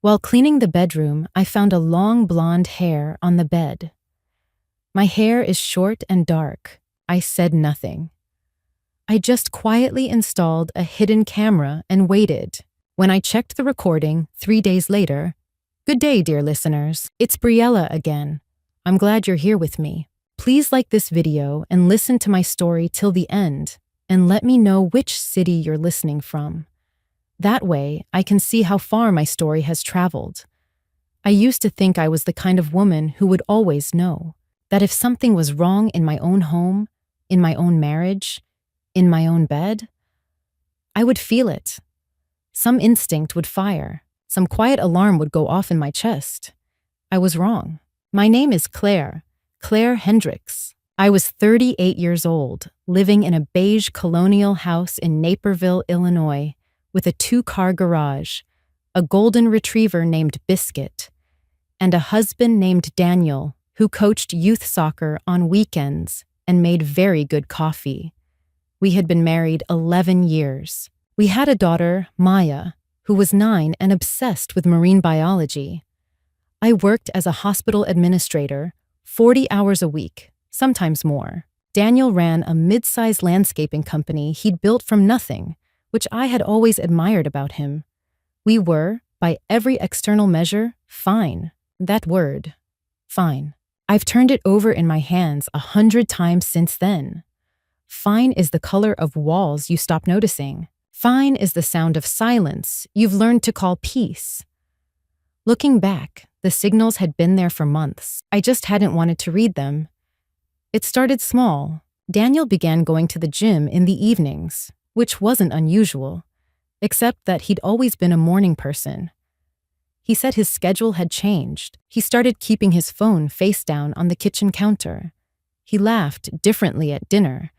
While cleaning the bedroom, I found a long blonde hair on the bed. My hair is short and dark. I said nothing. I just quietly installed a hidden camera and waited. When I checked the recording 3 days later, "Good day, dear listeners. It's Briella again. I'm glad you're here with me. Please like this video and listen to my story till the end, and let me know which city you're listening from. That way, I can see how far my story has traveled. I used to think I was the kind of woman who would always know that if something was wrong in my own home, in my own marriage, in my own bed, I would feel it. Some instinct would fire. Some quiet alarm would go off in my chest. I was wrong. My name is Claire Hendricks. I was 38 years old, living in a beige colonial house in Naperville, Illinois, with a 2-car garage, a golden retriever named Biscuit, and a husband named Daniel, who coached youth soccer on weekends and made very good coffee. We had been married 11 years. We had a daughter, Maya, who was 9 and obsessed with marine biology. I worked as a hospital administrator, 40 hours a week, sometimes more. Daniel ran a mid-sized landscaping company he'd built from nothing, which I had always admired about him. We were, by every external measure, fine. That word, fine. I've turned it over in my hands 100 times since then. Fine is the color of walls you stop noticing. Fine is the sound of silence you've learned to call peace. Looking back, the signals had been there for months. I just hadn't wanted to read them. It started small. Daniel began going to the gym in the evenings, which wasn't unusual, except that he'd always been a morning person. He said his schedule had changed. He started keeping his phone face down on the kitchen counter. He laughed differently at dinner,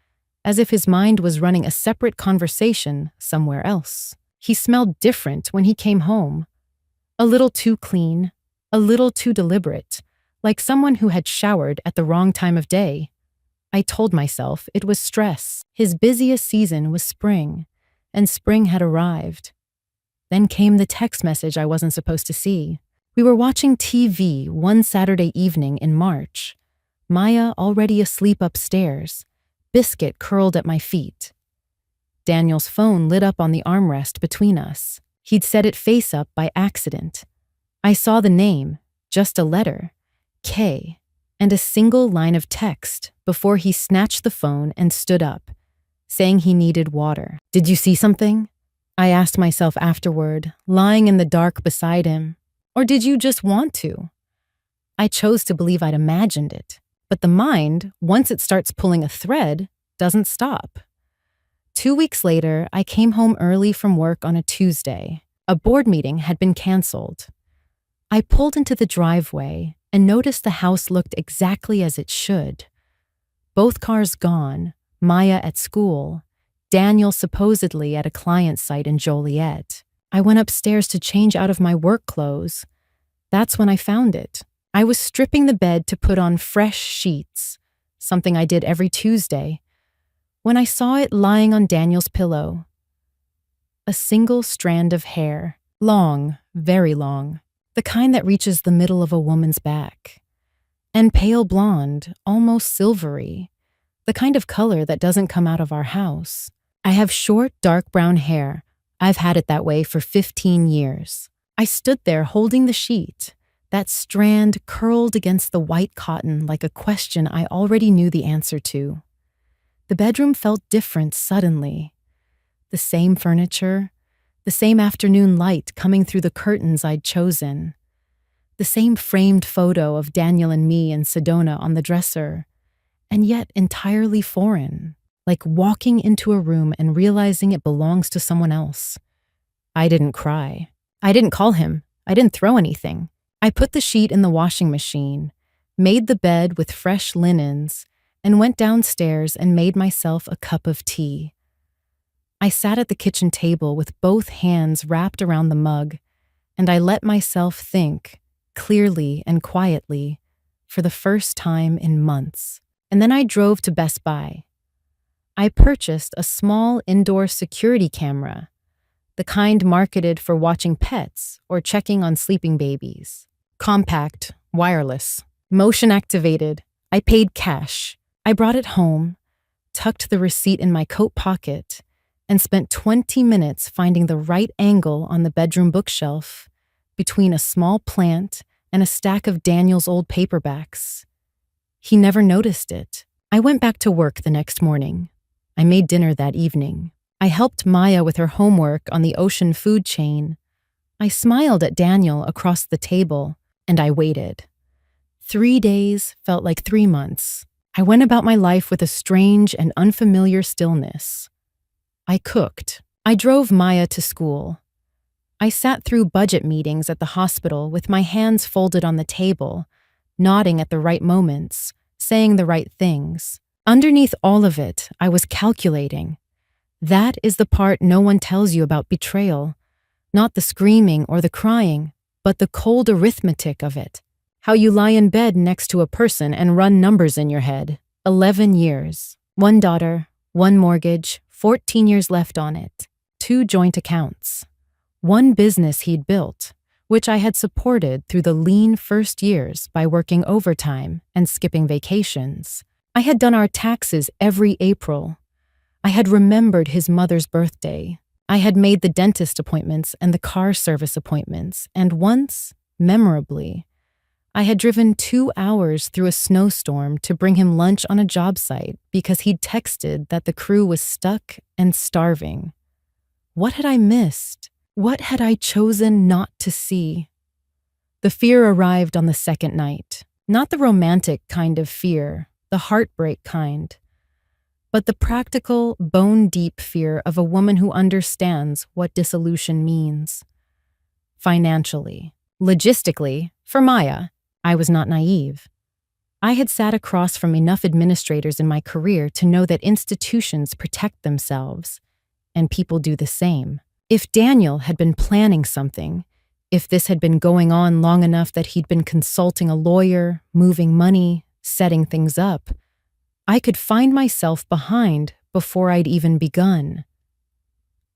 as if his mind was running a separate conversation somewhere else. He smelled different when he came home. A little too clean, a little too deliberate, like someone who had showered at the wrong time of day. I told myself it was stress. His busiest season was spring, and spring had arrived. Then came the text message I wasn't supposed to see. We were watching TV one Saturday evening in March. Maya already asleep upstairs, Biscuit curled at my feet. Daniel's phone lit up on the armrest between us. He'd set it face up by accident. I saw the name, just a letter, K, and a single line of text before he snatched the phone and stood up, saying he needed water. "Did you see something?" I asked myself afterward, lying in the dark beside him. "Or did you just want to?" I chose to believe I'd imagined it, but the mind, once it starts pulling a thread, doesn't stop. 2 weeks later, I came home early from work on a Tuesday. A board meeting had been canceled. I pulled into the driveway and noticed the house looked exactly as it should. Both cars gone, Maya at school, Daniel supposedly at a client site in Joliet. I went upstairs to change out of my work clothes. That's when I found it. I was stripping the bed to put on fresh sheets, something I did every Tuesday, when I saw it lying on Daniel's pillow. A single strand of hair, long, very long, the kind that reaches the middle of a woman's back. And pale blonde, almost silvery, the kind of color that doesn't come out of our house. I have short, dark brown hair. I've had it that way for 15 years. I stood there holding the sheet, that strand curled against the white cotton like a question I already knew the answer to. The bedroom felt different suddenly. The same furniture, the same afternoon light coming through the curtains I'd chosen, the same framed photo of Daniel and me in Sedona on the dresser, and yet entirely foreign, like walking into a room and realizing it belongs to someone else. I didn't cry. I didn't call him. I didn't throw anything. I put the sheet in the washing machine, made the bed with fresh linens, and went downstairs and made myself a cup of tea. I sat at the kitchen table with both hands wrapped around the mug, and I let myself think, clearly and quietly, for the first time in months. And then I drove to Best Buy. I purchased a small indoor security camera, the kind marketed for watching pets or checking on sleeping babies. Compact, wireless, motion activated. I paid cash. I brought it home, tucked the receipt in my coat pocket, and spent 20 minutes finding the right angle on the bedroom bookshelf between a small plant and a stack of Daniel's old paperbacks. He never noticed it. I went back to work the next morning. I made dinner that evening. I helped Maya with her homework on the ocean food chain. I smiled at Daniel across the table, and I waited. 3 days felt like 3 months. I went about my life with a strange and unfamiliar stillness. I cooked. I drove Maya to school. I sat through budget meetings at the hospital with my hands folded on the table, nodding at the right moments, saying the right things. Underneath all of it, I was calculating. That is the part no one tells you about betrayal. Not the screaming or the crying, but the cold arithmetic of it. How you lie in bed next to a person and run numbers in your head. 11 years. 1 daughter, 1 mortgage, 14 years left on it. 2 joint accounts. 1 business he'd built, which I had supported through the lean first years by working overtime and skipping vacations. I had done our taxes every April. I had remembered his mother's birthday. I had made the dentist appointments and the car service appointments, and once, memorably, I had driven 2 hours through a snowstorm to bring him lunch on a job site because he'd texted that the crew was stuck and starving. What had I missed? What had I chosen not to see? The fear arrived on the second night. Not the romantic kind of fear, the heartbreak kind, but the practical, bone-deep fear of a woman who understands what dissolution means. Financially, logistically, for Maya, I was not naive. I had sat across from enough administrators in my career to know that institutions protect themselves, and people do the same. If Daniel had been planning something, if this had been going on long enough that he'd been consulting a lawyer, moving money, setting things up, I could find myself behind before I'd even begun.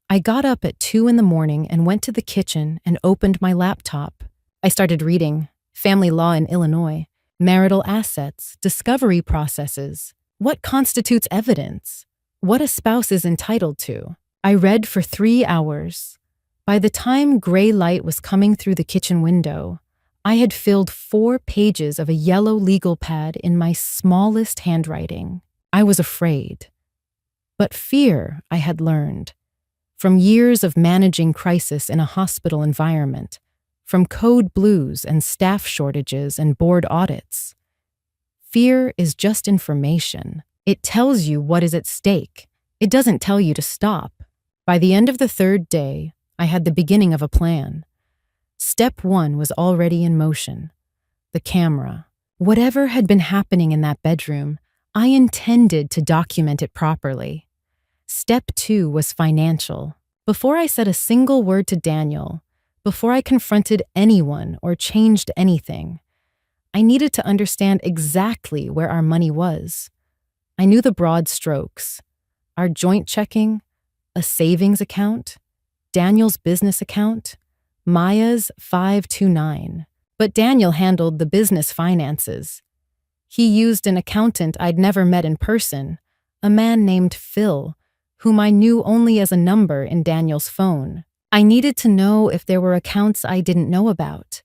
I got up at 2 in the morning and went to the kitchen and opened my laptop. I started reading family law in Illinois, marital assets, discovery processes, what constitutes evidence, what a spouse is entitled to. I read for 3 hours. By the time gray light was coming through the kitchen window, I had filled 4 pages of a yellow legal pad in my smallest handwriting. I was afraid. But fear, I had learned, from years of managing crisis in a hospital environment, from code blues and staff shortages and board audits. Fear is just information. It tells you what is at stake. It doesn't tell you to stop. By the end of the 3rd day, I had the beginning of a plan. Step 1 was already in motion. The camera. Whatever had been happening in that bedroom, I intended to document it properly. Step 2 was financial. Before I said a single word to Daniel, before I confronted anyone or changed anything, I needed to understand exactly where our money was. I knew the broad strokes. Our joint checking, a savings account, Daniel's business account, Maya's 529. But Daniel handled the business finances. He used an accountant I'd never met in person, a man named Phil, whom I knew only as a number in Daniel's phone. I needed to know if there were accounts I didn't know about,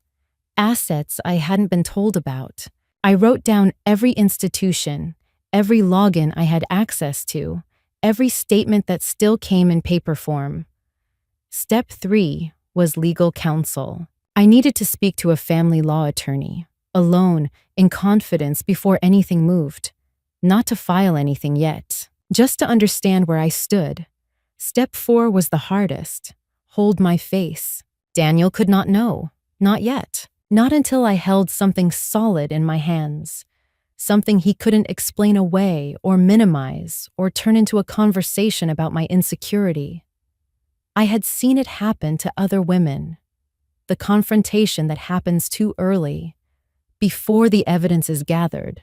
assets I hadn't been told about. I wrote down every institution, every login I had access to, every statement that still came in paper form. Step 3 was legal counsel. I needed to speak to a family law attorney, alone, in confidence before anything moved. Not to file anything yet, just to understand where I stood. Step 4 was the hardest. Hold my face. Daniel could not know. Not yet. Not until I held something solid in my hands. Something he couldn't explain away or minimize or turn into a conversation about my insecurity. I had seen it happen to other women. The confrontation that happens too early, before the evidence is gathered,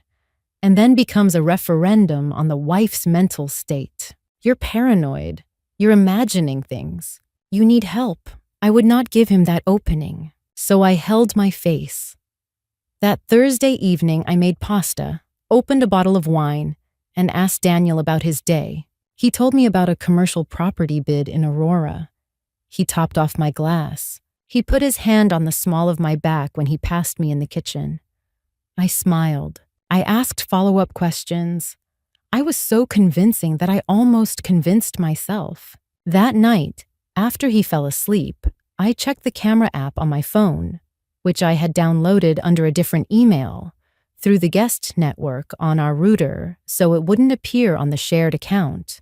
and then becomes a referendum on the wife's mental state. You're paranoid. You're imagining things. You need help. I would not give him that opening, so I held my face. That Thursday evening, I made pasta, opened a bottle of wine, and asked Daniel about his day. He told me about a commercial property bid in Aurora. He topped off my glass. He put his hand on the small of my back when he passed me in the kitchen. I smiled. I asked follow-up questions. I was so convincing that I almost convinced myself. That night, after he fell asleep, I checked the camera app on my phone, which I had downloaded under a different email, through the guest network on our router so it wouldn't appear on the shared account.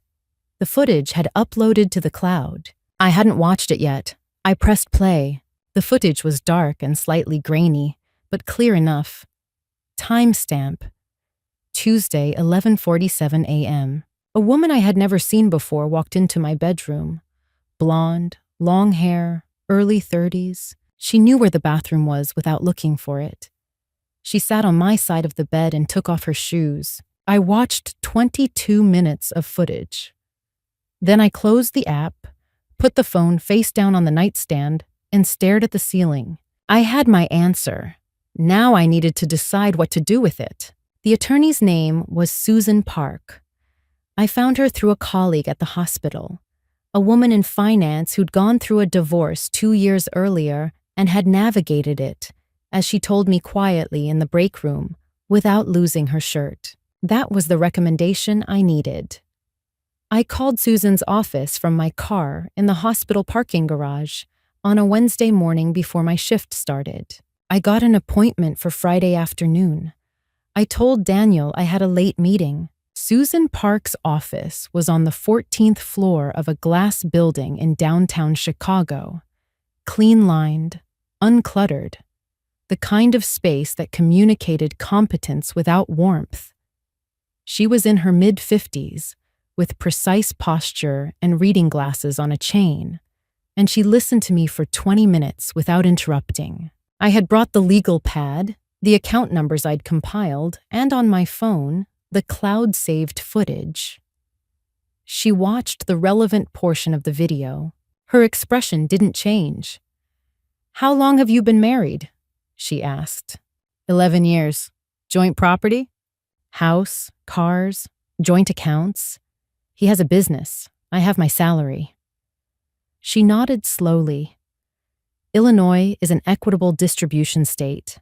The footage had uploaded to the cloud. I hadn't watched it yet. I pressed play. The footage was dark and slightly grainy, but clear enough. Timestamp: Tuesday, 11:47 a.m. A woman I had never seen before walked into my bedroom. Blonde, long hair, early 30s. She knew where the bathroom was without looking for it. She sat on my side of the bed and took off her shoes. I watched 22 minutes of footage. Then I closed the app, put the phone face down on the nightstand, and stared at the ceiling. I had my answer. Now I needed to decide what to do with it. The attorney's name was Susan Park. I found her through a colleague at the hospital, a woman in finance who'd gone through a divorce 2 years earlier and had navigated it, as she told me quietly in the break room, without losing her shirt. That was the recommendation I needed. I called Susan's office from my car in the hospital parking garage on a Wednesday morning before my shift started. I got an appointment for Friday afternoon. I told Daniel I had a late meeting. Susan Park's office was on the 14th floor of a glass building in downtown Chicago. Clean-lined, uncluttered. The kind of space that communicated competence without warmth. She was in her mid-50s, with precise posture and reading glasses on a chain, and she listened to me for 20 minutes without interrupting. I had brought the legal pad, the account numbers I'd compiled, and on my phone, the cloud-saved footage. She watched the relevant portion of the video. Her expression didn't change. "How long have you been married?" she asked. 11 years. Joint property? House, cars, joint accounts. He has a business. I have my salary. She nodded slowly. Illinois is an equitable distribution state.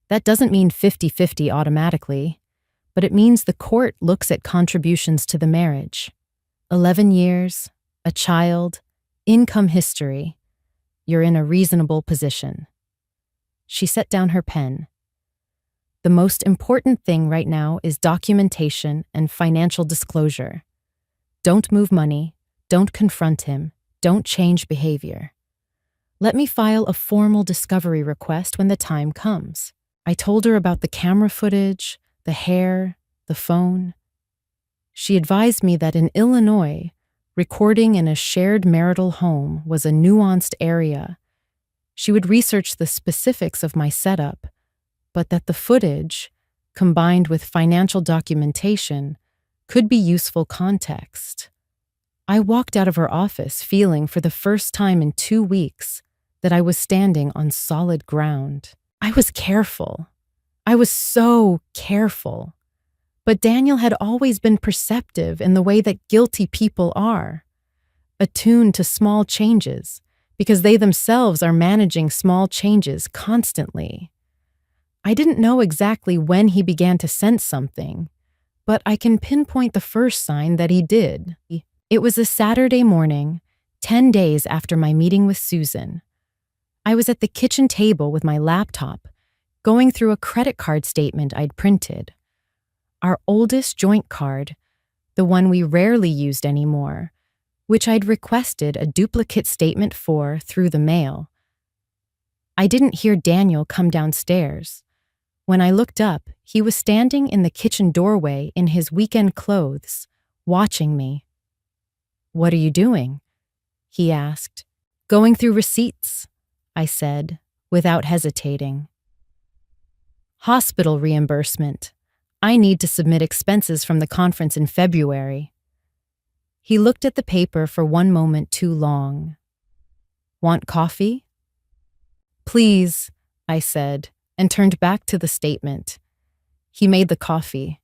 That doesn't mean 50-50 automatically, but it means the court looks at contributions to the marriage. 11 years, a child, income history. You're in a reasonable position. She set down her pen. The most important thing right now is documentation and financial disclosure. Don't move money, don't confront him, don't change behavior. Let me file a formal discovery request when the time comes. I told her about the camera footage, the hair, the phone. She advised me that in Illinois, recording in a shared marital home was a nuanced area. She would research the specifics of my setup, but that the footage, combined with financial documentation, could be useful context. I walked out of her office feeling for the first time in 2 weeks that I was standing on solid ground. I was careful. I was so careful. But Daniel had always been perceptive in the way that guilty people are, attuned to small changes, because they themselves are managing small changes constantly. I didn't know exactly when he began to sense something, but I can pinpoint the first sign that he did. It was a Saturday morning, 10 days after my meeting with Susan. I was at the kitchen table with my laptop, going through a credit card statement I'd printed. Our oldest joint card, the one we rarely used anymore, which I'd requested a duplicate statement for through the mail. I didn't hear Daniel come downstairs. When I looked up, he was standing in the kitchen doorway in his weekend clothes, watching me. "What are you doing?" he asked. "Going through receipts," I said, without hesitating. "Hospital reimbursement. I need to submit expenses from the conference in February." He looked at the paper for one moment too long. Want coffee? Please, I said, and turned back to the statement. He made the coffee.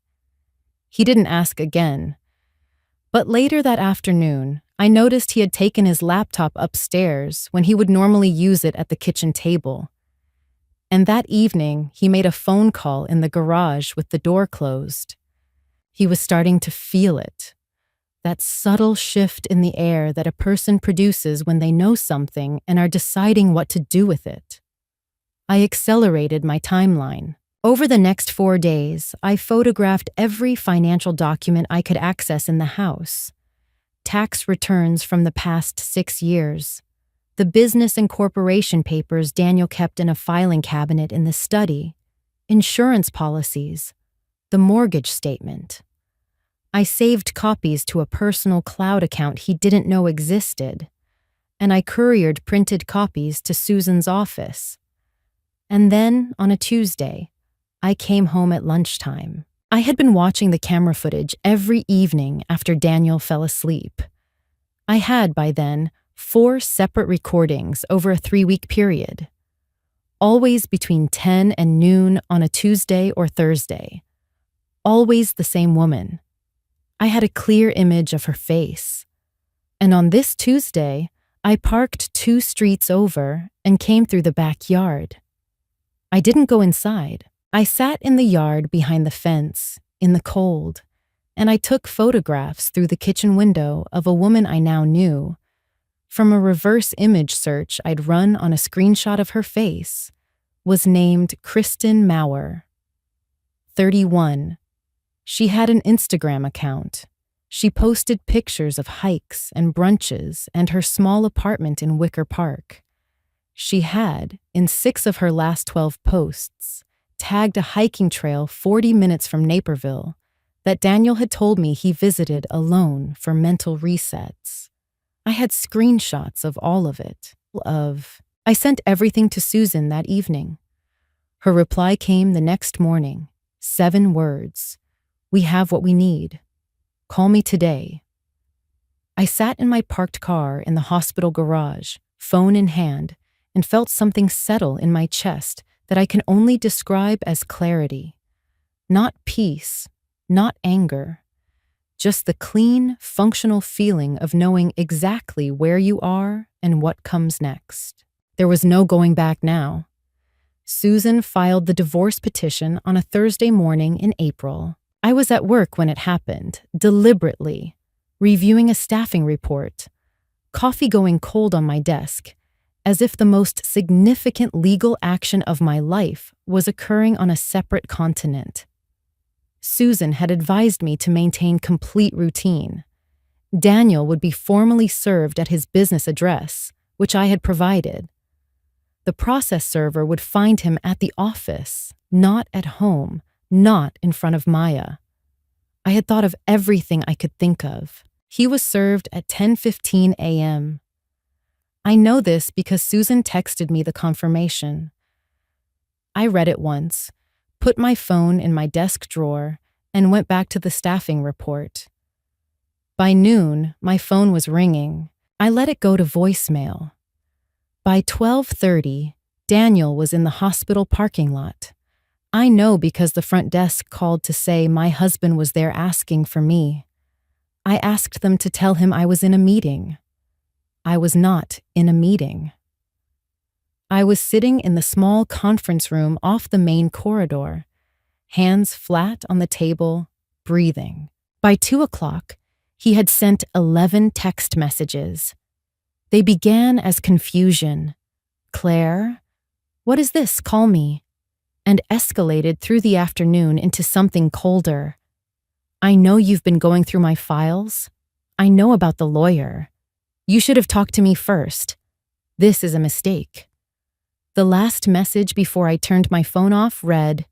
He didn't ask again. But later that afternoon, I noticed he had taken his laptop upstairs when he would normally use it at the kitchen table. And that evening, he made a phone call in the garage with the door closed. He was starting to feel it. That subtle shift in the air that a person produces when they know something and are deciding what to do with it. I accelerated my timeline. Over the next 4 days, I photographed every financial document I could access in the house. Tax returns from the past 6 years. The business and corporation papers Daniel kept in a filing cabinet in the study. Insurance policies. The mortgage statement. I saved copies to a personal cloud account he didn't know existed, and I couriered printed copies to Susan's office. And then, on a Tuesday, I came home at lunchtime. I had been watching the camera footage every evening after Daniel fell asleep. I had, by then, 4 separate recordings over a 3-week period, always between 10 and noon on a Tuesday or Thursday. Always the same woman. I had a clear image of her face. And on this Tuesday, I parked 2 streets over and came through the backyard. I didn't go inside. I sat in the yard behind the fence, in the cold, and I took photographs through the kitchen window of a woman I now knew. From a reverse image search I'd run on a screenshot of her face, was named Kristen Maurer. 31. She had an Instagram account. She posted pictures of hikes and brunches and her small apartment in Wicker Park. She had, in 6 of her last 12 posts, tagged a hiking trail 40 minutes from Naperville that Daniel had told me he visited alone for mental resets. I had screenshots of all of it. I sent everything to Susan that evening. Her reply came the next morning. 7 words. We have what we need. Call me today. I sat in my parked car in the hospital garage, phone in hand, and felt something settle in my chest that I can only describe as clarity. Not peace, not anger. Just the clean, functional feeling of knowing exactly where you are and what comes next. There was no going back now. Susan filed the divorce petition on a Thursday morning in April. I was at work when it happened, deliberately, reviewing a staffing report, coffee going cold on my desk, as if the most significant legal action of my life was occurring on a separate continent. Susan had advised me to maintain complete routine. Daniel would be formally served at his business address, which I had provided. The process server would find him at the office, not at home, not in front of Maya. I had thought of everything I could think of. He was served at 10:15 a.m. I know this because Susan texted me the confirmation. I read it once, put my phone in my desk drawer, and went back to the staffing report. By noon, my phone was ringing. I let it go to voicemail. By 12:30, Daniel was in the hospital parking lot. I know because the front desk called to say my husband was there asking for me. I asked them to tell him I was in a meeting. I was not in a meeting. I was sitting in the small conference room off the main corridor, hands flat on the table, breathing. By 2 o'clock, he had sent 11 text messages. They began as confusion. Claire, what is this? Call me. And escalated through the afternoon into something colder. I know you've been going through my files. I know about the lawyer. You should have talked to me first. This is a mistake. The last message before I turned my phone off read,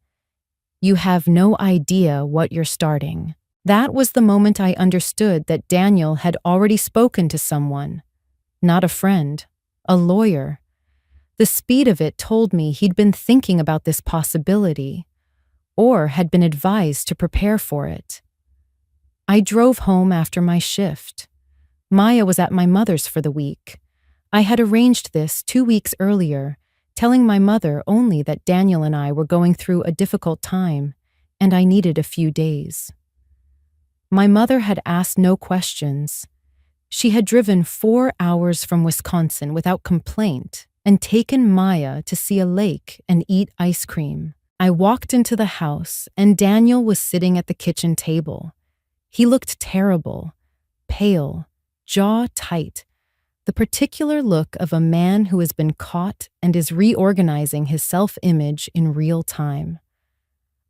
"You have no idea what you're starting." That was the moment I understood that Daniel had already spoken to someone. Not a friend, a lawyer. The speed of it told me he'd been thinking about this possibility, or had been advised to prepare for it. I drove home after my shift. Maya was at my mother's for the week. I had arranged this 2 weeks earlier, telling my mother only that Daniel and I were going through a difficult time, and I needed a few days. My mother had asked no questions. She had driven 4 hours from Wisconsin without complaint and taken Maya to see a lake and eat ice cream. I walked into the house, and Daniel was sitting at the kitchen table. He looked terrible, pale, jaw tight, the particular look of a man who has been caught and is reorganizing his self-image in real time.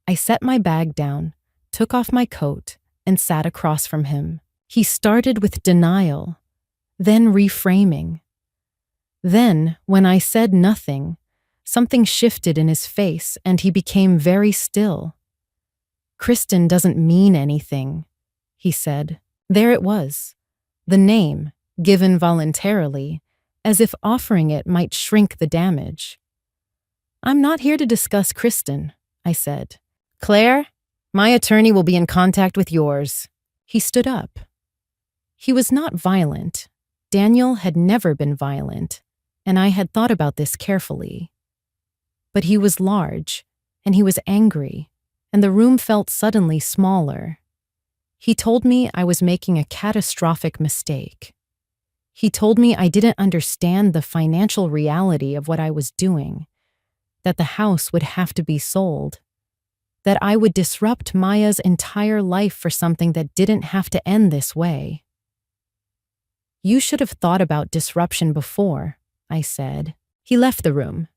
I set my bag down, took off my coat, and sat across from him. He started with denial, then reframing. Then, when I said nothing, something shifted in his face and he became very still. "Kristen doesn't mean anything," he said. There it was, the name, given voluntarily, as if offering it might shrink the damage. "I'm not here to discuss Kristen," I said. "Claire, my attorney will be in contact with yours." He stood up. He was not violent. Daniel had never been violent, and I had thought about this carefully. But he was large, and he was angry, and the room felt suddenly smaller. He told me I was making a catastrophic mistake. He told me I didn't understand the financial reality of what I was doing, that the house would have to be sold, that I would disrupt Maya's entire life for something that didn't have to end this way. "You should have thought about disruption before," I said. He left the room.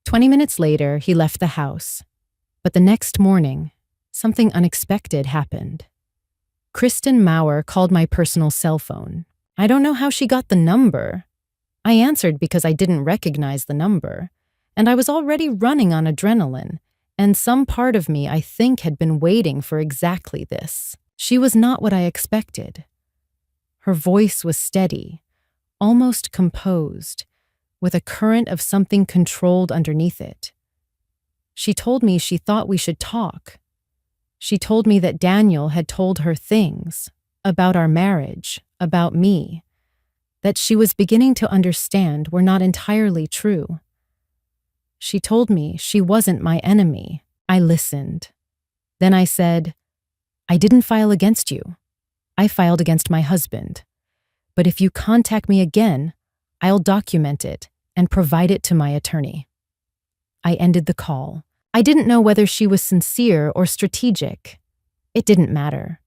20 minutes later, he left the house. But the next morning, something unexpected happened. Kristen Maurer called my personal cell phone. I don't know how she got the number. I answered because I didn't recognize the number, and I was already running on adrenaline, and some part of me, I think, had been waiting for exactly this. She was not what I expected. Her voice was steady, almost composed, with a current of something controlled underneath it. She told me she thought we should talk. She told me that Daniel had told her things about our marriage, about me, that she was beginning to understand were not entirely true. She told me she wasn't my enemy. I listened. Then I said, "I didn't file against you. I filed against my husband. But if you contact me again, I'll document it and provide it to my attorney." I ended the call. I didn't know whether she was sincere or strategic. It didn't matter.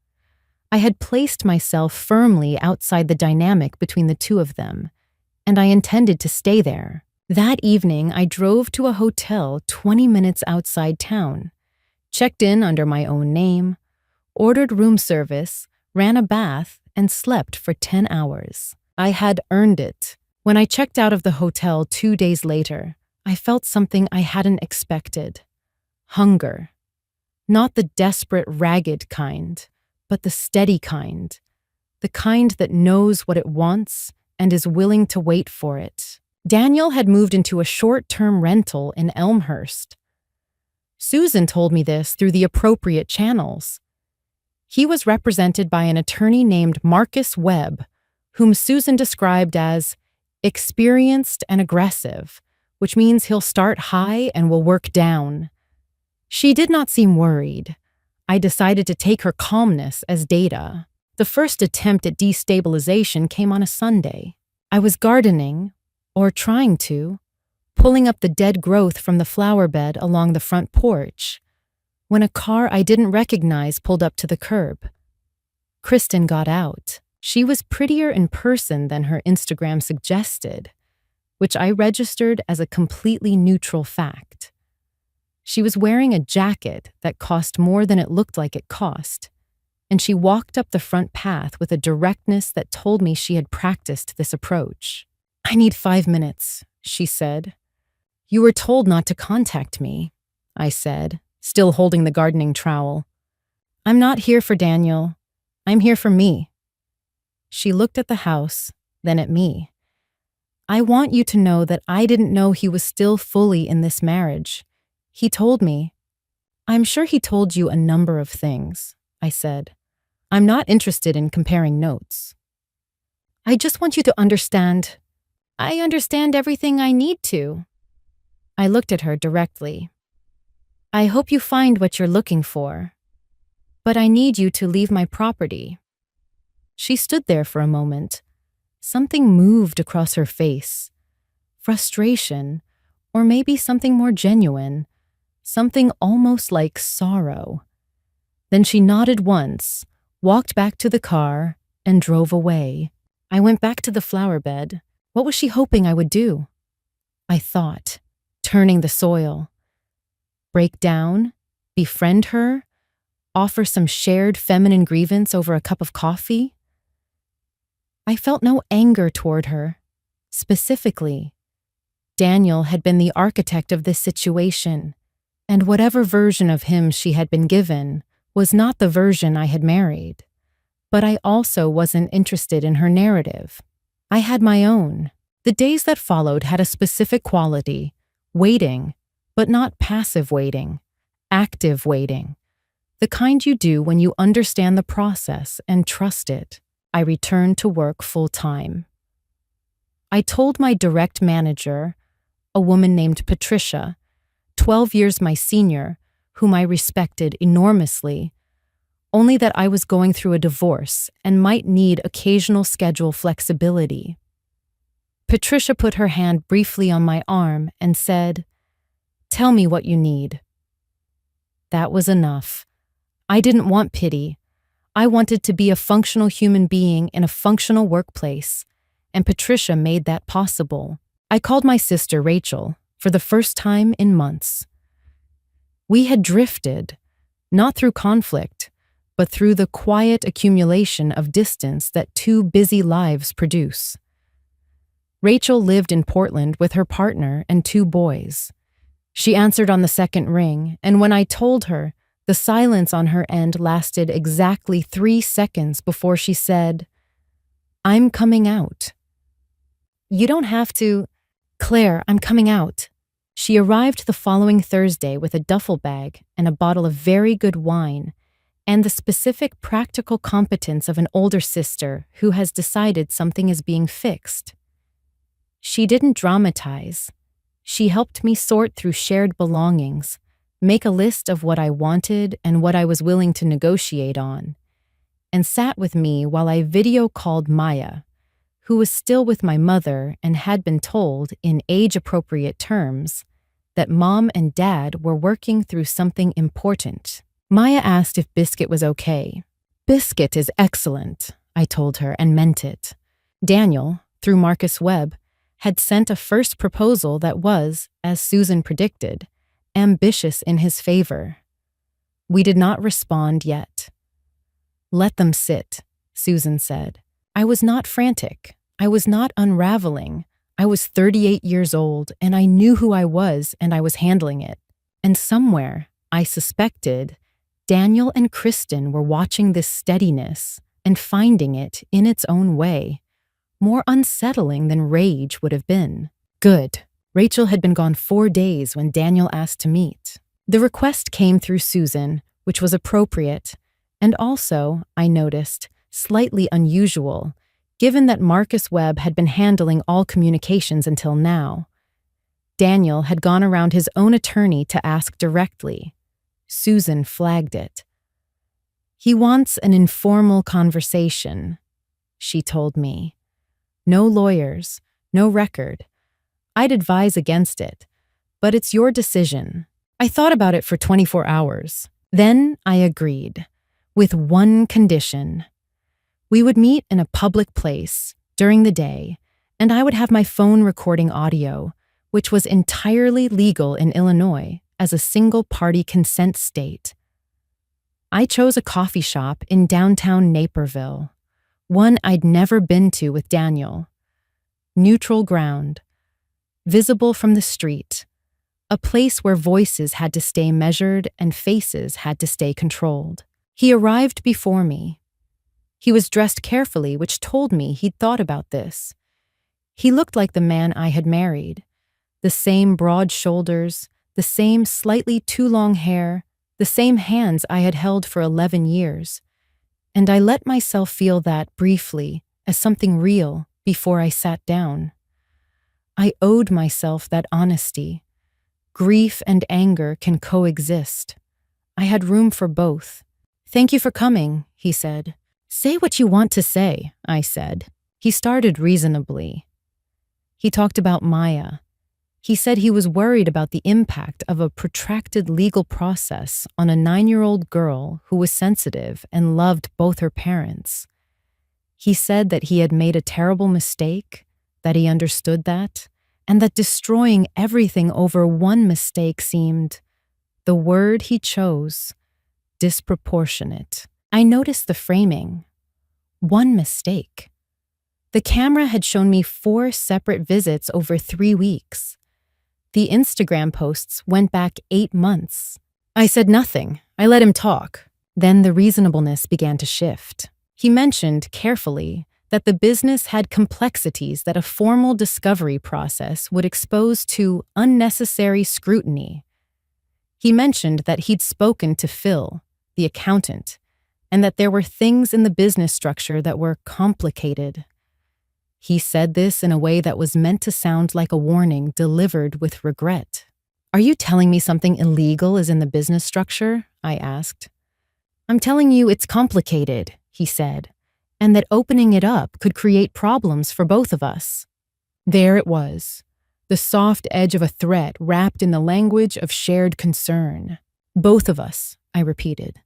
I had placed myself firmly outside the dynamic between the two of them, and I intended to stay there. That evening, I drove to a hotel 20 minutes outside town, checked in under my own name, ordered room service, ran a bath, and slept for 10 hours. I had earned it. When I checked out of the hotel 2 days later, I felt something I hadn't expected. Hunger. Not the desperate, ragged kind, but the steady kind. The kind that knows what it wants and is willing to wait for it. Daniel had moved into a short-term rental in Elmhurst. Susan told me this through the appropriate channels. He was represented by an attorney named Marcus Webb, whom Susan described as experienced and aggressive, which means he'll start high and will work down. She did not seem worried. I decided to take her calmness as data. The first attempt at destabilization came on a Sunday. I was gardening, or trying to, pulling up the dead growth from the flower bed along the front porch, when a car I didn't recognize pulled up to the curb. Kristen got out. She was prettier in person than her Instagram suggested, which I registered as a completely neutral fact. She was wearing a jacket that cost more than it looked like it cost, and she walked up the front path with a directness that told me she had practiced this approach. "I need 5 minutes," she said. "You were told not to contact me," I said, still holding the gardening trowel. "I'm not here for Daniel. I'm here for me." She looked at the house, then at me. "I want you to know that I didn't know he was still fully in this marriage. He told me." "I'm sure he told you a number of things," I said. "I'm not interested in comparing notes. I just want you to understand I understand everything I need to. I looked at her directly. I hope you find what you're looking for. But I need you to leave my property. She stood there for a moment. Something moved across her face. Frustration, or maybe something more genuine. Something almost like sorrow. Then she nodded once, walked back to the car, and drove away. I went back to the flower bed. What was she hoping I would do? I thought, turning the soil. Break down? Befriend her? Offer some shared feminine grievance over a cup of coffee? I felt no anger toward her. Specifically, Daniel had been the architect of this situation, and whatever version of him she had been given was not the version I had married. But I also wasn't interested in her narrative. I had my own. The days that followed had a specific quality: waiting, but not passive waiting, active waiting. The kind you do when you understand the process and trust it. I returned to work full-time. I told my direct manager, a woman named Patricia, 12 years my senior, whom I respected enormously, only that I was going through a divorce and might need occasional schedule flexibility. Patricia put her hand briefly on my arm and said, "Tell me what you need." That was enough. I didn't want pity. I wanted to be a functional human being in a functional workplace, and Patricia made that possible. I called my sister Rachel for the first time in months. We had drifted, not through conflict, but through the quiet accumulation of distance that two busy lives produce. Rachel lived in Portland with her partner and 2 boys. She answered on the second ring, and when I told her, the silence on her end lasted exactly 3 seconds before she said, "I'm coming out." "You don't have to." "Claire, I'm coming out." She arrived the following Thursday with a duffel bag and a bottle of very good wine, and the specific practical competence of an older sister who has decided something is being fixed. She didn't dramatize. She helped me sort through shared belongings, make a list of what I wanted and what I was willing to negotiate on, and sat with me while I video called Maya, who was still with my mother and had been told, in age-appropriate terms, that Mom and Dad were working through something important. Maya asked if Biscuit was okay. "Biscuit is excellent," I told her, and meant it. Daniel, through Marcus Webb, had sent a first proposal that was, as Susan predicted, ambitious in his favor. We did not respond yet. "Let them sit," Susan said. I was not frantic. I was not unraveling. I was 38 years old, and I knew who I was, and I was handling it. And somewhere, I suspected, Daniel and Kristen were watching this steadiness and finding it, in its own way, more unsettling than rage would have been. Good. Rachel had been gone 4 days when Daniel asked to meet. The request came through Susan, which was appropriate, and also, I noticed, slightly unusual, given that Marcus Webb had been handling all communications until now. Daniel had gone around his own attorney to ask directly. Susan flagged it. "He wants an informal conversation," she told me. "No lawyers, no record. I'd advise against it, but it's your decision." I thought about it for 24 hours. Then I agreed, with one condition. We would meet in a public place during the day, and I would have my phone recording audio, which was entirely legal in Illinois as a single-party consent state. I chose a coffee shop in downtown Naperville, one I'd never been to with Daniel. Neutral ground, visible from the street, a place where voices had to stay measured and faces had to stay controlled. He arrived before me. He was dressed carefully, which told me he'd thought about this. He looked like the man I had married. The same broad shoulders, the same slightly too long hair, the same hands I had held for 11 years. And I let myself feel that briefly, as something real, before I sat down. I owed myself that honesty. Grief and anger can coexist. I had room for both. "Thank you for coming," he said. "Say what you want to say," I said. He started reasonably. He talked about Maya. He said he was worried about the impact of a protracted legal process on a 9-year-old girl who was sensitive and loved both her parents. He said that he had made a terrible mistake, that he understood that, and that destroying everything over one mistake seemed, the word he chose, disproportionate. I noticed the framing. One mistake. The camera had shown me 4 separate visits over 3 weeks. The Instagram posts went back 8 months. I said nothing. I let him talk. Then the reasonableness began to shift. He mentioned, carefully, that the business had complexities that a formal discovery process would expose to unnecessary scrutiny. He mentioned that he'd spoken to Phil, the accountant, and that there were things in the business structure that were complicated. He said this in a way that was meant to sound like a warning delivered with regret. "Are you telling me something illegal is in the business structure?" I asked. "I'm telling you it's complicated," he said, "and that opening it up could create problems for both of us." There it was, the soft edge of a threat wrapped in the language of shared concern. "Both of us," I repeated.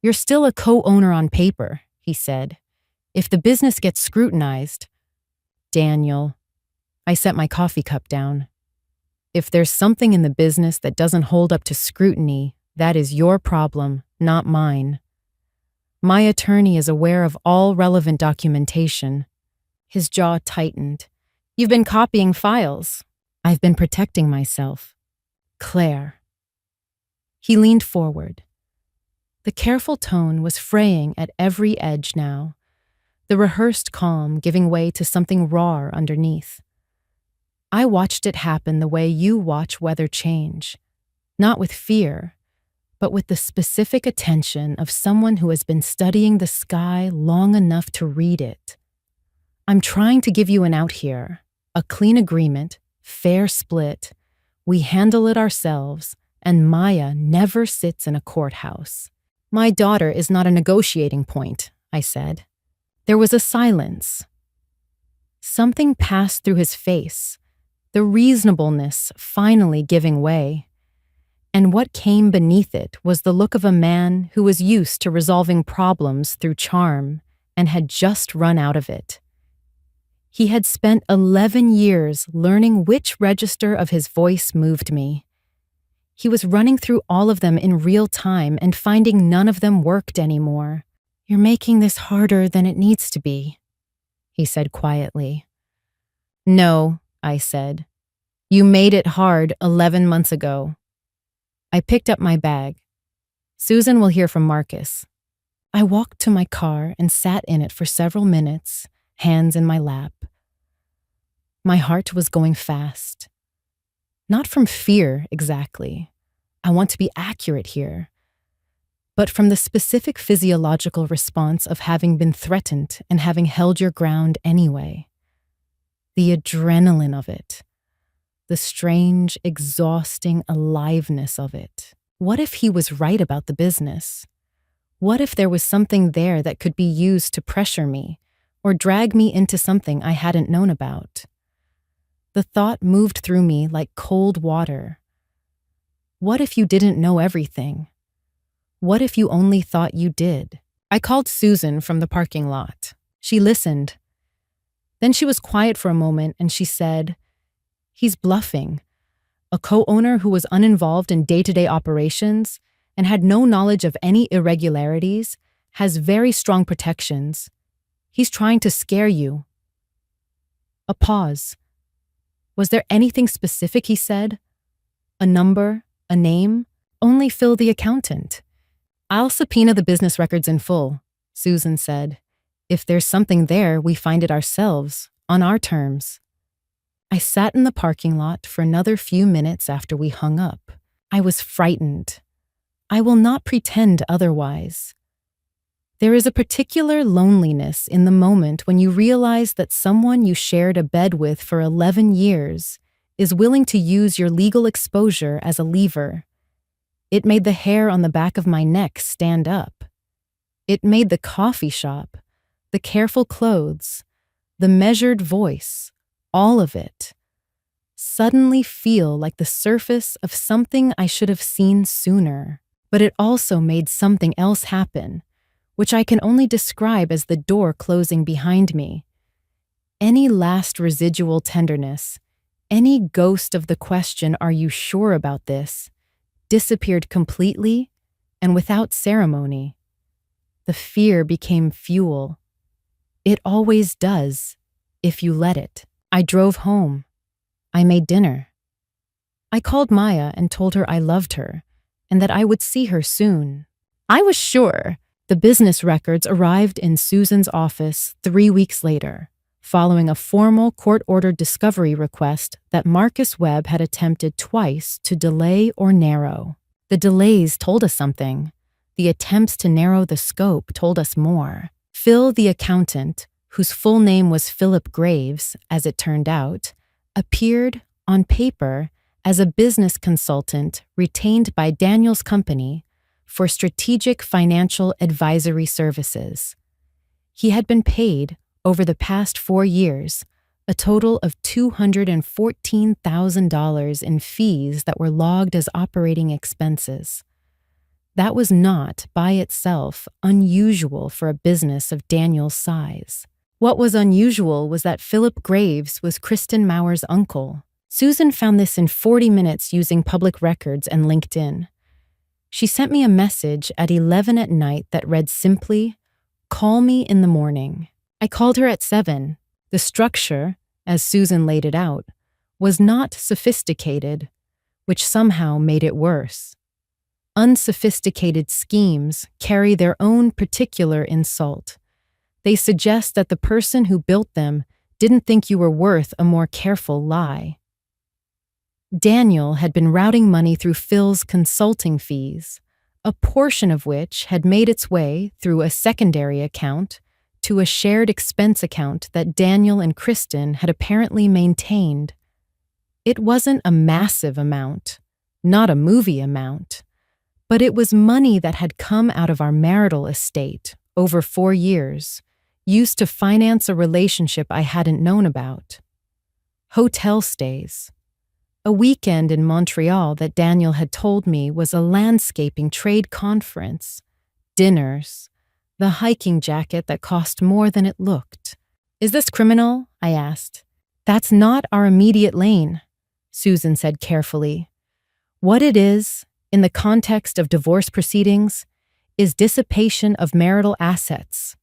"You're still a co-owner on paper," he said. "If the business gets scrutinized—" "Daniel," I set my coffee cup down. "If there's something in the business that doesn't hold up to scrutiny, that is your problem, not mine. My attorney is aware of all relevant documentation." His jaw tightened. "You've been copying files." "I've been protecting myself." "Claire." He leaned forward. The careful tone was fraying at every edge now, the rehearsed calm giving way to something raw underneath. I watched it happen the way you watch weather change, not with fear, but with the specific attention of someone who has been studying the sky long enough to read it. "I'm trying to give you an out here, a clean agreement, fair split. We handle it ourselves, and Maya never sits in a courthouse." "My daughter is not a negotiating point," I said. There was a silence. Something passed through his face, the reasonableness finally giving way. And what came beneath it was the look of a man who was used to resolving problems through charm and had just run out of it. He had spent 11 years learning which register of his voice moved me. He was running through all of them in real time and finding none of them worked anymore. "You're making this harder than it needs to be," he said quietly. "No," I said. "You made it hard 11 months ago." I picked up my bag. "Susan will hear from Marcus." I walked to my car and sat in it for several minutes, hands in my lap. My heart was going fast. Not from fear, exactly. I want to be accurate here. But from the specific physiological response of having been threatened and having held your ground anyway. The adrenaline of it. The strange, exhausting aliveness of it. What if he was right about the business? What if there was something there that could be used to pressure me or drag me into something I hadn't known about? The thought moved through me like cold water. What if you didn't know everything? What if you only thought you did? I called Susan from the parking lot. She listened. Then she was quiet for a moment and she said, "He's bluffing. A co-owner who was uninvolved in day-to-day operations and had no knowledge of any irregularities has very strong protections. He's trying to scare you." A pause. Was there anything specific he said? A number? A name? Only Phil the accountant. "I'll subpoena the business records in full," Susan said. "If there's something there, we find it ourselves, on our terms." I sat in the parking lot for another few minutes after we hung up. I was frightened. I will not pretend otherwise. There is a particular loneliness in the moment when you realize that someone you shared a bed with for 11 years is willing to use your legal exposure as a lever. It made the hair on the back of my neck stand up. It made the coffee shop, the careful clothes, the measured voice, all of it, suddenly feel like the surface of something I should have seen sooner. But it also made something else happen, which I can only describe as the door closing behind me. Any last residual tenderness, any ghost of the question, "Are you sure about this?" disappeared completely and without ceremony. The fear became fuel. It always does, if you let it. I drove home. I made dinner. I called Maya and told her I loved her and that I would see her soon. I was sure. The business records arrived in Susan's office 3 weeks later, following a formal court-ordered discovery request that Marcus Webb had attempted twice to delay or narrow. The delays told us something. The attempts to narrow the scope told us more. Phil, the accountant, whose full name was Philip Graves, as it turned out, appeared, on paper, as a business consultant retained by Daniel's company for strategic financial advisory services. He had been paid, over the past 4 years, a total of $214,000 in fees that were logged as operating expenses. That was not, by itself, unusual for a business of Daniel's size. What was unusual was that Philip Graves was Kristen Mauer's uncle. Susan found this in 40 minutes using public records and LinkedIn. She sent me a message at 11 at night that read simply, "Call me in the morning." I called her at 7. The structure, as Susan laid it out, was not sophisticated, which somehow made it worse. Unsophisticated schemes carry their own particular insult. They suggest that the person who built them didn't think you were worth a more careful lie. Daniel had been routing money through Phil's consulting fees, a portion of which had made its way through a secondary account to a shared expense account that Daniel and Kristen had apparently maintained. It wasn't a massive amount, not a movie amount, but it was money that had come out of our marital estate over 4 years, used to finance a relationship I hadn't known about. Hotel stays. A weekend in Montreal that Daniel had told me was a landscaping trade conference, dinners, the hiking jacket that cost more than it looked. "Is this criminal?" I asked. "That's not our immediate lane," Susan said carefully. "What it is, in the context of divorce proceedings, is dissipation of marital assets.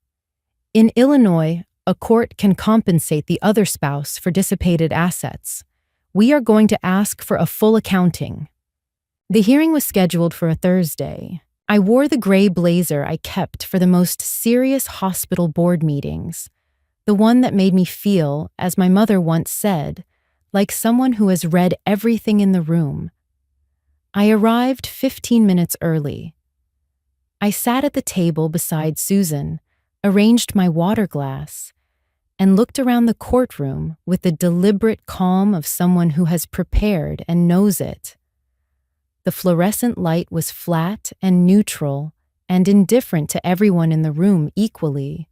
In Illinois, a court can compensate the other spouse for dissipated assets. We are going to ask for a full accounting." The hearing was scheduled for a Thursday. I wore the gray blazer I kept for the most serious hospital board meetings, the one that made me feel, as my mother once said, like someone who has read everything in the room. I arrived 15 minutes early. I sat at the table beside Susan, arranged my water glass, and looked around the courtroom with the deliberate calm of someone who has prepared and knows it. The fluorescent light was flat and neutral and indifferent to everyone in the room equally,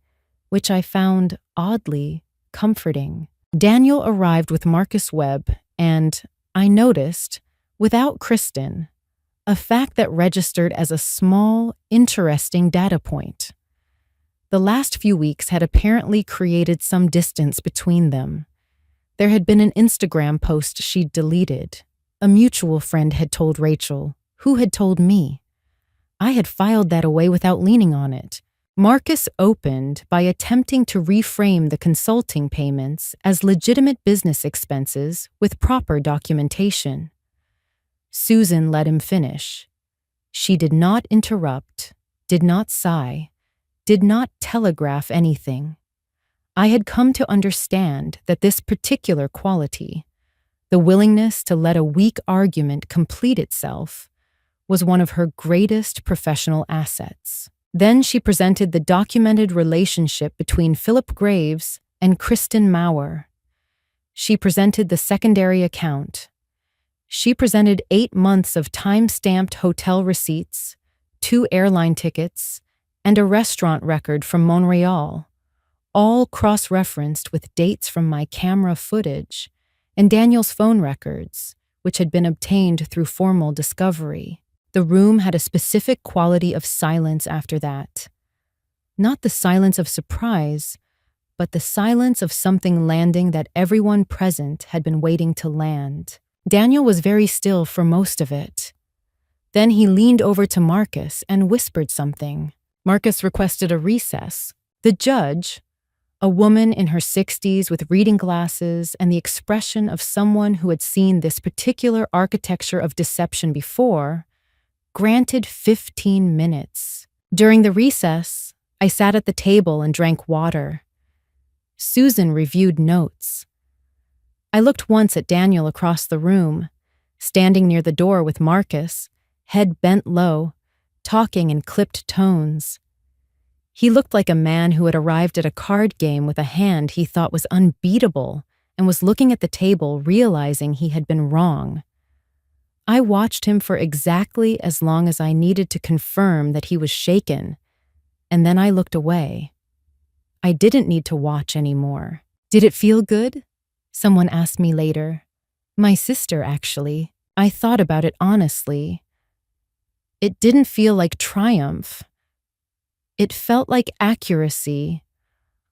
which I found, oddly, comforting. Daniel arrived with Marcus Webb and, I noticed, without Kristen, a fact that registered as a small, interesting data point. The last few weeks had apparently created some distance between them. There had been an Instagram post she'd deleted. A mutual friend had told Rachel, who had told me. I had filed that away without leaning on it. Marcus opened by attempting to reframe the consulting payments as legitimate business expenses with proper documentation. Susan let him finish. She did not interrupt, did not sigh, did not telegraph anything. I had come to understand that this particular quality, the willingness to let a weak argument complete itself, was one of her greatest professional assets. Then she presented the documented relationship between Philip Graves and Kristen Mauer. She presented the secondary account. She presented 8 months of time-stamped hotel receipts, 2 airline tickets, and a restaurant record from Montreal, all cross-referenced with dates from my camera footage and Daniel's phone records, which had been obtained through formal discovery. The room had a specific quality of silence after that. Not the silence of surprise, but the silence of something landing that everyone present had been waiting to land. Daniel was very still for most of it. Then he leaned over to Marcus and whispered something. Marcus requested a recess. The judge, a woman in her 60s with reading glasses and the expression of someone who had seen this particular architecture of deception before, granted 15 minutes. During the recess, I sat at the table and drank water. Susan reviewed notes. I looked once at Daniel across the room, standing near the door with Marcus, head bent low, talking in clipped tones. He looked like a man who had arrived at a card game with a hand he thought was unbeatable and was looking at the table realizing he had been wrong. I watched him for exactly as long as I needed to confirm that he was shaken, and then I looked away. I didn't need to watch anymore. Did it feel good? Someone asked me later. My sister, actually. I thought about it honestly. It didn't feel like triumph. It felt like accuracy,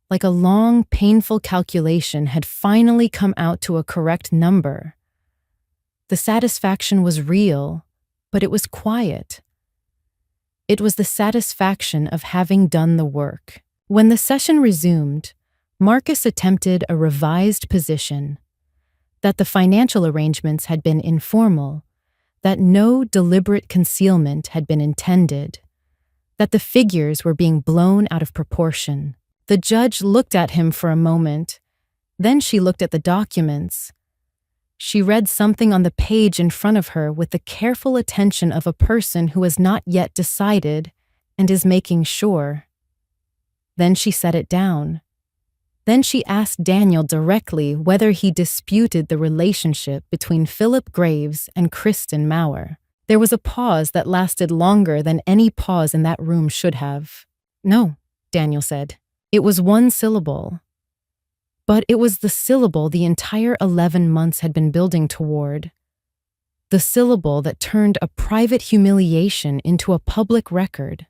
like a long, painful calculation had finally come out to a correct number. The satisfaction was real, but it was quiet. It was the satisfaction of having done the work. When the session resumed, Marcus attempted a revised position, that the financial arrangements had been informal, that no deliberate concealment had been intended, that the figures were being blown out of proportion. The judge looked at him for a moment, then she looked at the documents. She read something on the page in front of her with the careful attention of a person who has not yet decided and is making sure. Then she set it down. Then she asked Daniel directly whether he disputed the relationship between Philip Graves and Kristen Maurer. There was a pause that lasted longer than any pause in that room should have. No, Daniel said. It was one syllable. But it was the syllable the entire 11 months had been building toward. The syllable that turned a private humiliation into a public record.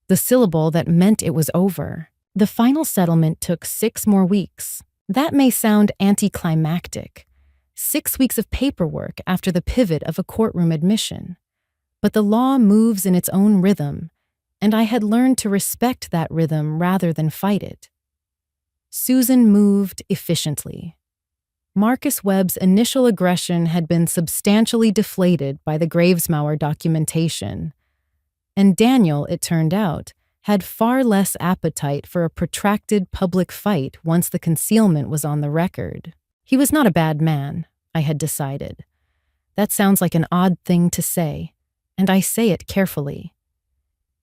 The syllable that meant it was over. The final settlement took 6 more weeks. That may sound anticlimactic. 6 weeks of paperwork after the pivot of a courtroom admission. But the law moves in its own rhythm, and I had learned to respect that rhythm rather than fight it. Susan moved efficiently. Marcus Webb's initial aggression had been substantially deflated by the Graves-Maurer documentation, and Daniel, it turned out, had far less appetite for a protracted public fight once the concealment was on the record. He was not a bad man, I had decided. That sounds like an odd thing to say, and I say it carefully.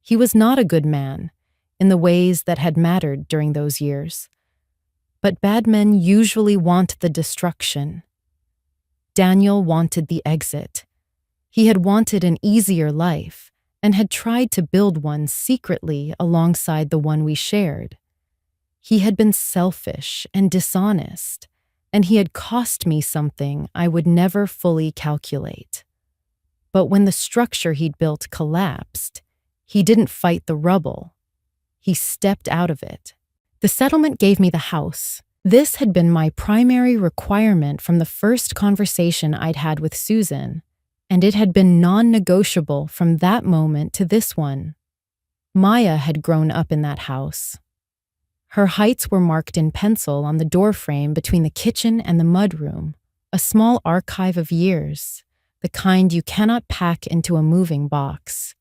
He was not a good man, in the ways that had mattered during those years. But bad men usually want the destruction. Daniel wanted the exit. He had wanted an easier life, and had tried to build one secretly alongside the one we shared. He had been selfish and dishonest, and he had cost me something I would never fully calculate. But when the structure he'd built collapsed, he didn't fight the rubble. He stepped out of it. The settlement gave me the house. This had been my primary requirement from the first conversation I'd had with Susan, and it had been non-negotiable from that moment to this one. Maya had grown up in that house. Her heights were marked in pencil on the doorframe between the kitchen and the mudroom, a small archive of years, the kind you cannot pack into a moving box.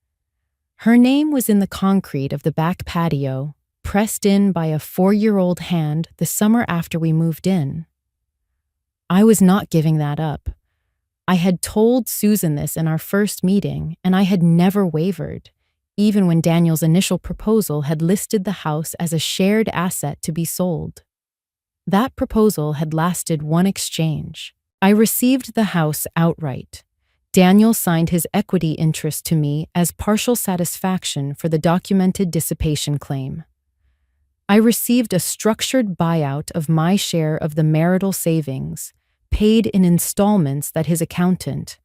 Her name was in the concrete of the back patio, pressed in by a 4-year-old hand the summer after we moved in. I was not giving that up. I had told Susan this in our first meeting, and I had never wavered, even when Daniel's initial proposal had listed the house as a shared asset to be sold. That proposal had lasted one exchange. I received the house outright. Daniel signed his equity interest to me as partial satisfaction for the documented dissipation claim. I received a structured buyout of my share of the marital savings, paid in installments that his accountant,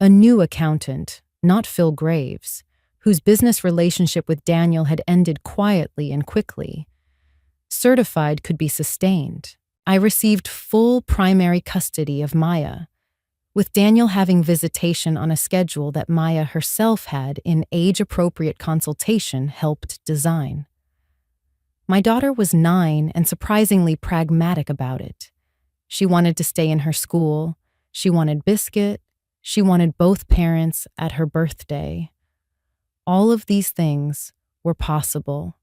a new accountant, not Phil Graves, whose business relationship with Daniel had ended quietly and quickly, certified could be sustained. I received full primary custody of Maya, with Daniel having visitation on a schedule that Maya herself had, in age-appropriate consultation, helped design. My daughter was 9 and surprisingly pragmatic about it. She wanted to stay in her school, she wanted biscuit, she wanted both parents at her birthday. All of these things were possible.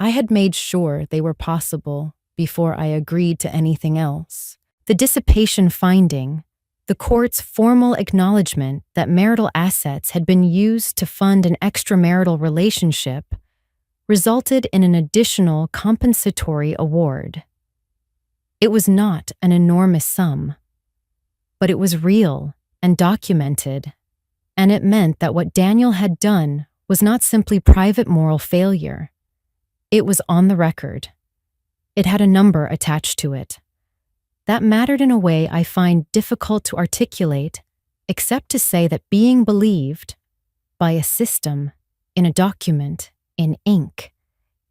I had made sure they were possible before I agreed to anything else. The dissipation finding, the court's formal acknowledgement that marital assets had been used to fund an extramarital relationship, resulted in an additional compensatory award. It was not an enormous sum, but it was real and documented, and it meant that what Daniel had done was not simply private moral failure. It was on the record. It had a number attached to it. That mattered in a way I find difficult to articulate, except to say that being believed by a system, in a document, in ink,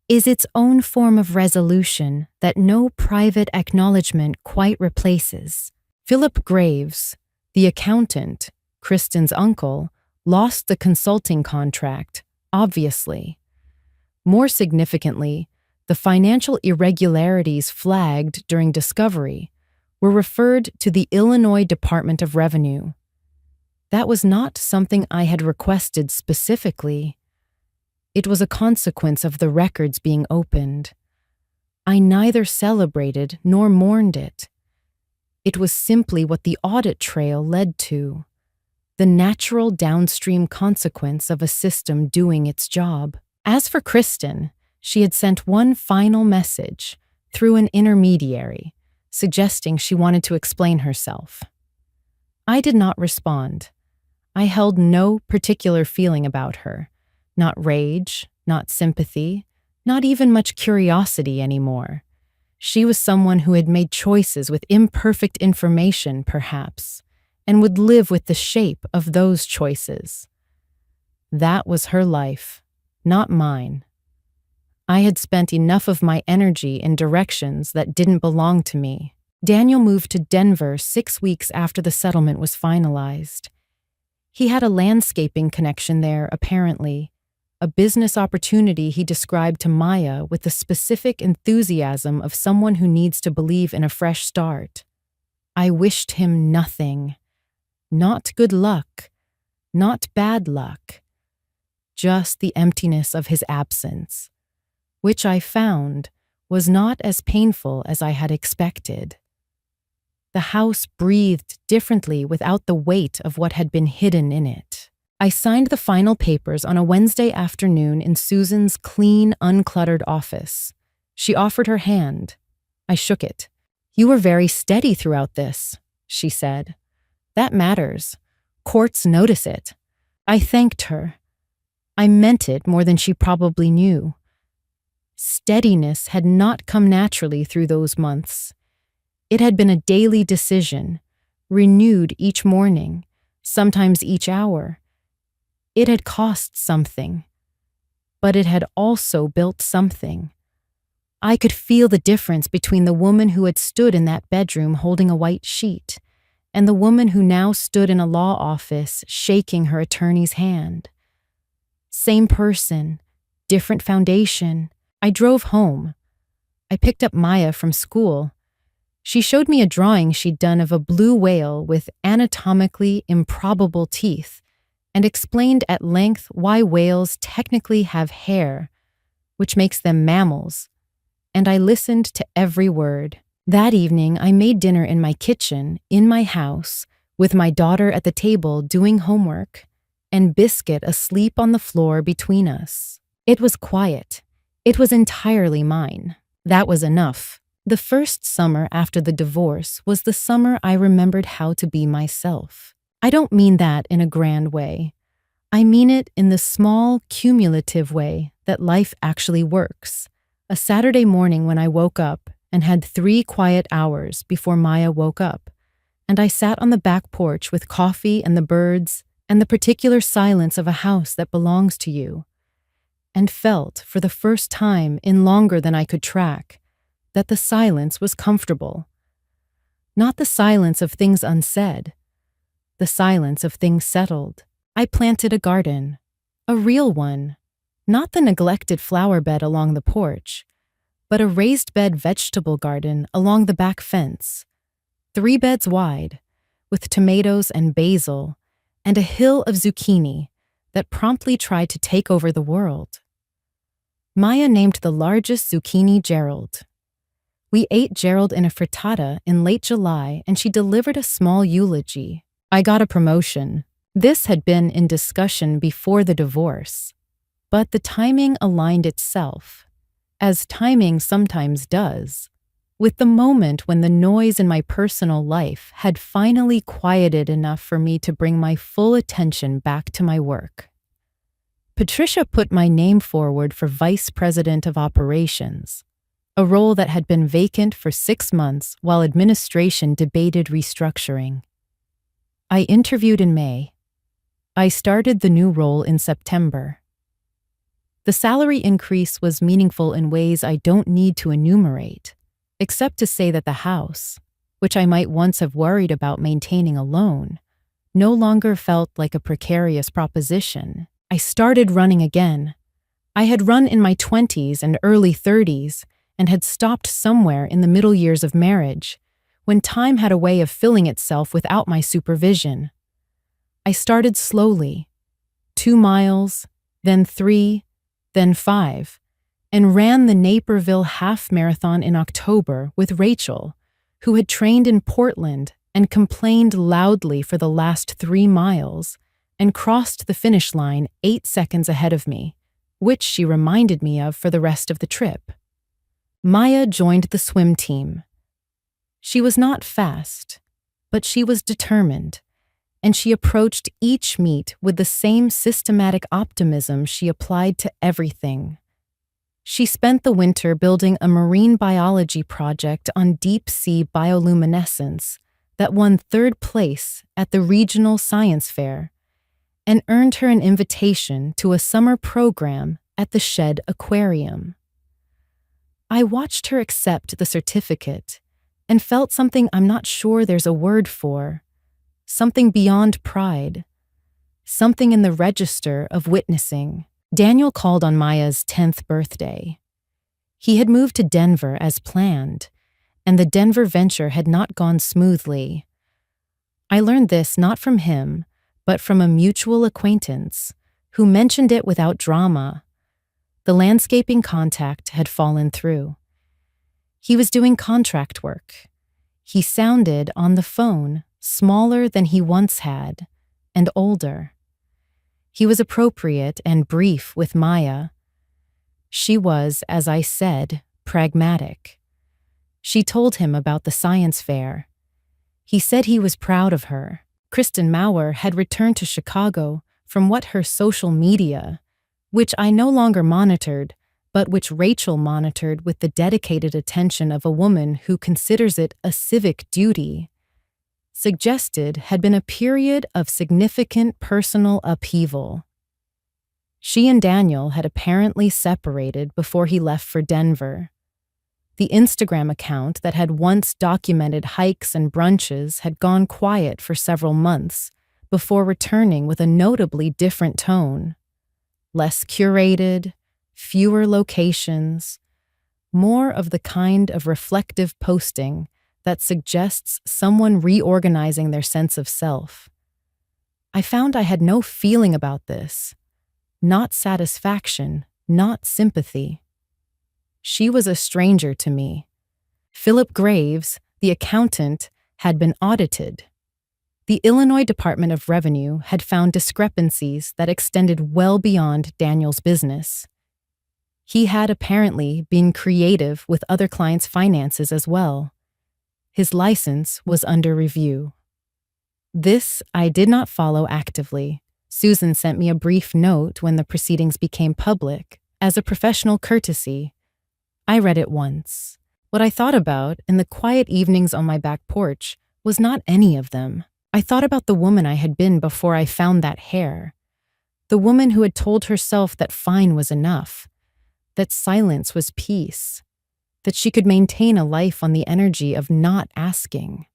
is its own form of resolution that no private acknowledgement quite replaces. Philip Graves, the accountant, Kristen's uncle, lost the consulting contract, obviously. More significantly, the financial irregularities flagged during discovery were referred to the Illinois Department of Revenue. That was not something I had requested specifically. It was a consequence of the records being opened. I neither celebrated nor mourned it. It was simply what the audit trail led to, the natural downstream consequence of a system doing its job. As for Kristen, she had sent one final message through an intermediary, suggesting she wanted to explain herself. I did not respond. I held no particular feeling about her, not rage, not sympathy, not even much curiosity anymore. She was someone who had made choices with imperfect information, perhaps, and would live with the shape of those choices. That was her life, not mine. I had spent enough of my energy in directions that didn't belong to me. Daniel moved to Denver 6 weeks after the settlement was finalized. He had a landscaping connection there, apparently, a business opportunity he described to Maya with the specific enthusiasm of someone who needs to believe in a fresh start. I wished him nothing. Not good luck, not bad luck, just the emptiness of his absence, which I found was not as painful as I had expected. The house breathed differently without the weight of what had been hidden in it. I signed the final papers on a Wednesday afternoon in Susan's clean, uncluttered office. She offered her hand. I shook it. "You were very steady throughout this," she said. "That matters. Courts notice it." I thanked her. I meant it more than she probably knew. Steadiness had not come naturally through those months. It had been a daily decision, renewed each morning, sometimes each hour. It had cost something, but it had also built something. I could feel the difference between the woman who had stood in that bedroom holding a white sheet and the woman who now stood in a law office shaking her attorney's hand. Same person, different foundation. I drove home. I picked up Maya from school. She showed me a drawing she'd done of a blue whale with anatomically improbable teeth and explained at length why whales technically have hair, which makes them mammals, and I listened to every word. That evening, I made dinner in my kitchen, in my house, with my daughter at the table doing homework, and Biscuit asleep on the floor between us. It was quiet. It was entirely mine. That was enough. The first summer after the divorce was the summer I remembered how to be myself. I don't mean that in a grand way. I mean it in the small, cumulative way that life actually works. A Saturday morning when I woke up and had 3 quiet hours before Maya woke up, and I sat on the back porch with coffee and the birds and the particular silence of a house that belongs to you, and felt, for the first time in longer than I could track, that the silence was comfortable. Not the silence of things unsaid, the silence of things settled. I planted a garden, a real one, not the neglected flower bed along the porch, but a raised bed vegetable garden along the back fence, 3 beds wide, with tomatoes and basil, and a hill of zucchini that promptly tried to take over the world. Maya named the largest zucchini Gerald. We ate Gerald in a frittata in late July, and she delivered a small eulogy. I got a promotion. This had been in discussion before the divorce, but the timing aligned itself, as timing sometimes does, with the moment when the noise in my personal life had finally quieted enough for me to bring my full attention back to my work. Patricia put my name forward for Vice President of Operations, a role that had been vacant for 6 months while administration debated restructuring. I interviewed in May. I started the new role in September. The salary increase was meaningful in ways I don't need to enumerate, except to say that the house, which I might once have worried about maintaining alone, no longer felt like a precarious proposition. I started running again. I had run in my 20s and early 30s and had stopped somewhere in the middle years of marriage, when time had a way of filling itself without my supervision. I started slowly, 2 miles, then 3, then 5, and ran the Naperville Half Marathon in October with Rachel, who had trained in Portland and complained loudly for the last 3 miles, and crossed the finish line 8 seconds ahead of me, which she reminded me of for the rest of the trip. Maya joined the swim team. She was not fast, but she was determined, and she approached each meet with the same systematic optimism she applied to everything. She spent the winter building a marine biology project on deep-sea bioluminescence that won 3rd place at the regional science fair, and earned her an invitation to a summer program at the Shed Aquarium. I watched her accept the certificate and felt something I'm not sure there's a word for, something beyond pride, something in the register of witnessing. Daniel called on Maya's 10th birthday. He had moved to Denver as planned, and the Denver venture had not gone smoothly. I learned this not from him, but from a mutual acquaintance who mentioned it without drama. The landscaping contact had fallen through. He was doing contract work. He sounded, on the phone, smaller than he once had, and older. He was appropriate and brief with Maya. She was, as I said, pragmatic. She told him about the science fair. He said he was proud of her. Kristen Maurer had returned to Chicago from what her social media, which I no longer monitored, but which Rachel monitored with the dedicated attention of a woman who considers it a civic duty, suggested had been a period of significant personal upheaval. She and Daniel had apparently separated before he left for Denver. The Instagram account that had once documented hikes and brunches had gone quiet for several months before returning with a notably different tone. Less curated, fewer locations, more of the kind of reflective posting that suggests someone reorganizing their sense of self. I found I had no feeling about this, not satisfaction, not sympathy. She was a stranger to me. Philip Graves, the accountant, had been audited. The Illinois Department of Revenue had found discrepancies that extended well beyond Daniel's business. He had apparently been creative with other clients' finances as well. His license was under review. This I did not follow actively. Susan sent me a brief note when the proceedings became public, as a professional courtesy. I read it once. What I thought about in the quiet evenings on my back porch was not any of them. I thought about the woman I had been before I found that hair. The woman who had told herself that fine was enough, that silence was peace, that she could maintain a life on the energy of not asking.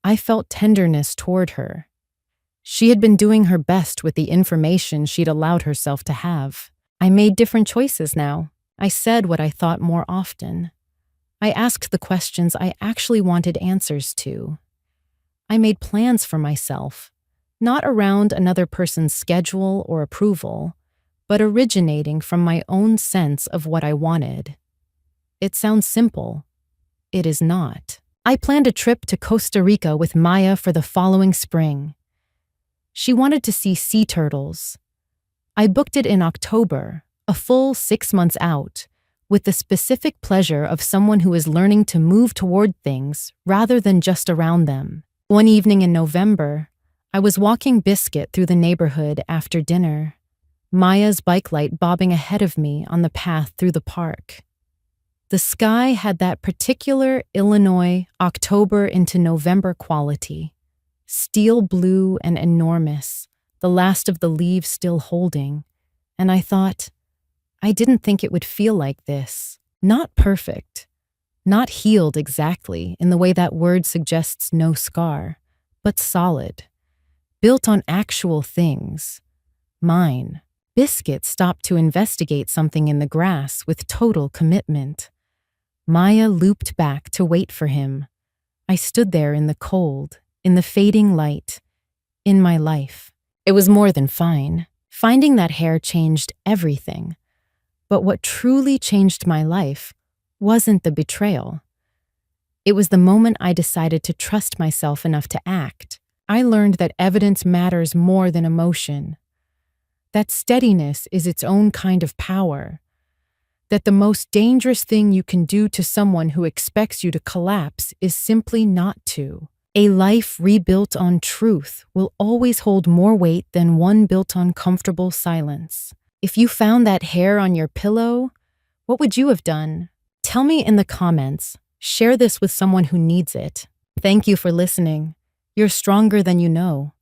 I felt tenderness toward her. She had been doing her best with the information she'd allowed herself to have. I made different choices now. I said what I thought more often. I asked the questions I actually wanted answers to. I made plans for myself, not around another person's schedule or approval, but originating from my own sense of what I wanted. It sounds simple. It is not. I planned a trip to Costa Rica with Maya for the following spring. She wanted to see sea turtles. I booked it in October, a full 6 months out, with the specific pleasure of someone who is learning to move toward things rather than just around them. One evening in November, I was walking Biscuit through the neighborhood after dinner, Maya's bike light bobbing ahead of me on the path through the park. The sky had that particular Illinois October into November quality, steel blue and enormous, the last of the leaves still holding, and I thought, I didn't think it would feel like this. Not perfect, not healed exactly in the way that word suggests no scar, but solid, built on actual things. Mine. Biscuit stopped to investigate something in the grass with total commitment. Maya looped back to wait for him. I stood there in the cold, in the fading light, in my life. It was more than fine. Finding that hair changed everything. But what truly changed my life wasn't the betrayal. It was the moment I decided to trust myself enough to act. I learned that evidence matters more than emotion. That steadiness is its own kind of power. That the most dangerous thing you can do to someone who expects you to collapse is simply not to. A life rebuilt on truth will always hold more weight than one built on comfortable silence. If you found that hair on your pillow, what would you have done? Tell me in the comments. Share this with someone who needs it. Thank you for listening. You're stronger than you know.